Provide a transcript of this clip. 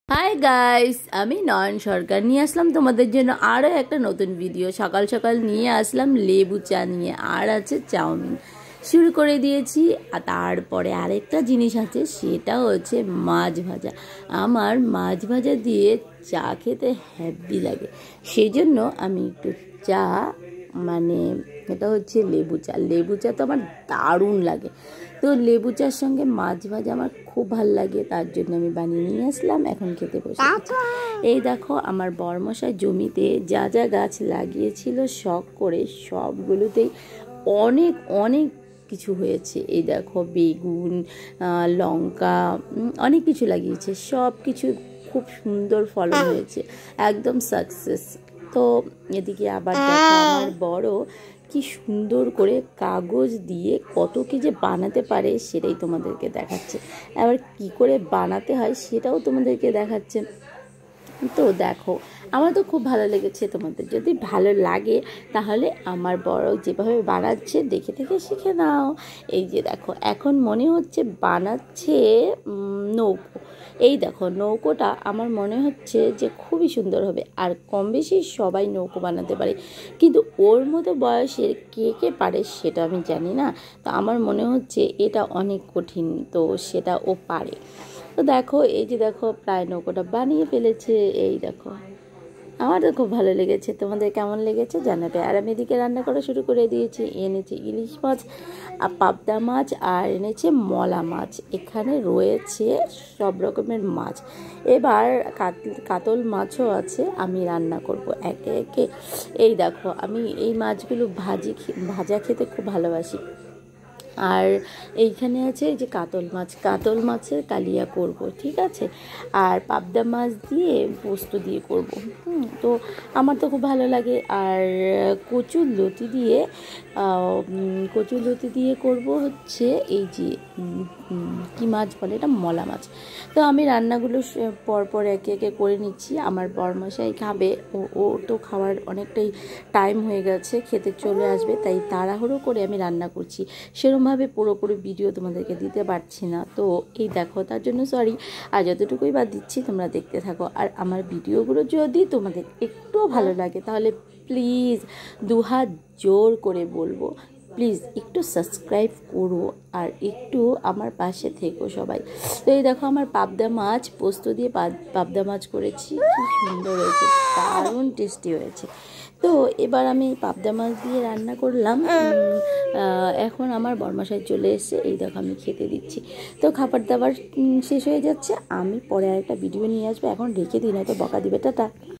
Hi guys, আমি নয়ন সরকার নিয়ে আসলাম তোমাদের জন্য আরও একটা নতুন ভিডিও। সকাল সকাল নিয়ে আসলাম লেবু চা নিয়ে, আর আছে চাউমিন। শুরু করে দিয়েছি। আর তারপরে আরেকটা জিনিস আছে, সেটা হচ্ছে মাছ ভাজা। আমার মাছ ভাজা দিয়ে চা খেতে হ্যাপি লাগে, সেই জন্য আমি একটু চা এটা হচ্ছে লেবু চা। লেবু চা তো আমার দারুণ লাগে, তো লেবু চার সঙ্গে মাছ ভাজা আমার খুব ভাল লাগে, তার জন্য আমি বানিয়ে নিয়ে আসলাম। এখন খেতে বসে এই দেখো, আমার বরমশাই জমিতে যা যা গাছ লাগিয়েছিল শখ করে, সবগুলোতেই অনেক অনেক কিছু হয়েছে। এই দেখো, বেগুন, লঙ্কা, অনেক কিছু লাগিয়েছে, সব কিছু খুব সুন্দর ফলন হয়েছে, একদম সাকসেস। তো এদিকে আবার দেখো, আমার বড় কি সুন্দর করে কাগজ দিয়ে কত কি যে বানাতে পারে, সেটাই তোমাদেরকে দেখাচ্ছে। আবার কি করে বানাতে হয় সেটাও তোমাদেরকে দেখাচ্ছে। তো দেখো, আমার তো খুব ভালো লেগেছে। তোমাদের যদি ভালো লাগে তাহলে আমার বড় যেভাবে বানাচ্ছে দেখে দেখে শিখে নাও। এই যে দেখো, এখন মনে হচ্ছে বানাচ্ছে নৌকো। এই দেখো, নৌকোটা আমার মনে হচ্ছে যে খুবই সুন্দর হবে, আর কম বেশি সবাই নৌকো বানাতে পারে, কিন্তু ওর মতো বয়সের কে কে পারে সেটা আমি জানি না। তো আমার মনে হচ্ছে এটা অনেক কঠিন, তো সেটা ও পারে। তো দেখো, এই যে দেখো, প্রায় নৌকোটা বানিয়ে ফেলেছে। এই দেখো, আমার তো খুব ভালো লেগেছে। তোমাদের কেমন লেগেছে জানাবে। আর আমি এদিকে রান্না করা শুরু করে দিয়েছি। এনেছি ইলিশ মাছ, আর পাবদা মাছ, আর এনেছে মলা মাছ। এখানে রয়েছে সব রকমের মাছ। এবার কাতল মাছও আছে, আমি রান্না করব একে একে। এই দেখো, আমি এই মাছগুলো ভাজা খেতে খুব ভালোবাসি। আর এইখানে আছে এই যে কাতল মাছের কালিয়া করব, ঠিক আছে। আর পাবদা মাছ দিয়ে পোস্ত দিয়ে করব। তো আমার তো খুব ভালো লাগে। আর কচুর লতি দিয়ে করব হচ্ছে এই যে কি মাছ বলে এটা, মলা মাছ। তো আমি রান্নাগুলো পরপর একে একে করে নিচ্ছি। আমার বরমশাই খাবে, ও তো খাওয়ার অনেকটাই টাইম হয়ে গেছে, খেতে চলে আসবে, তাই তাড়াহুড়ো করে আমি রান্না করছি। সেরকমভাবে পুরোপুরি ভিডিও তোমাদেরকে দিতে পারছি না, তো এই দেখো, তার জন্য সরি। আর যতটুকুই বা দিচ্ছি তোমরা দেখতে থাকো। আর আমার ভিডিওগুলো যদি তোমাদের একটুও ভালো লাগে তাহলে প্লিজ দুহাত জোর করে বলবো, প্লিজ একটু সাবস্ক্রাইব করো আর একটু আমার পাশে থেকো সবাই। তো এই দেখো, আমার পাবদা মাছ পোস্ত দিয়ে পাবদা মাছ করেছি, কি সুন্দর হয়েছে, দারুণ টেস্টি হয়েছে। তো এবার আমি পাবদা মাছ দিয়ে রান্না করলাম। এখন আমার বরমশাই চলে এসেছে, এই দেখো আমি খেতে দিচ্ছি। তো খাবার দাবার শেষ হয়ে যাচ্ছে, আমি পরে আরেকটা ভিডিও নিয়ে আসবো। এখন রেখে দিই, নয়তো বকা দিবে। টাটা।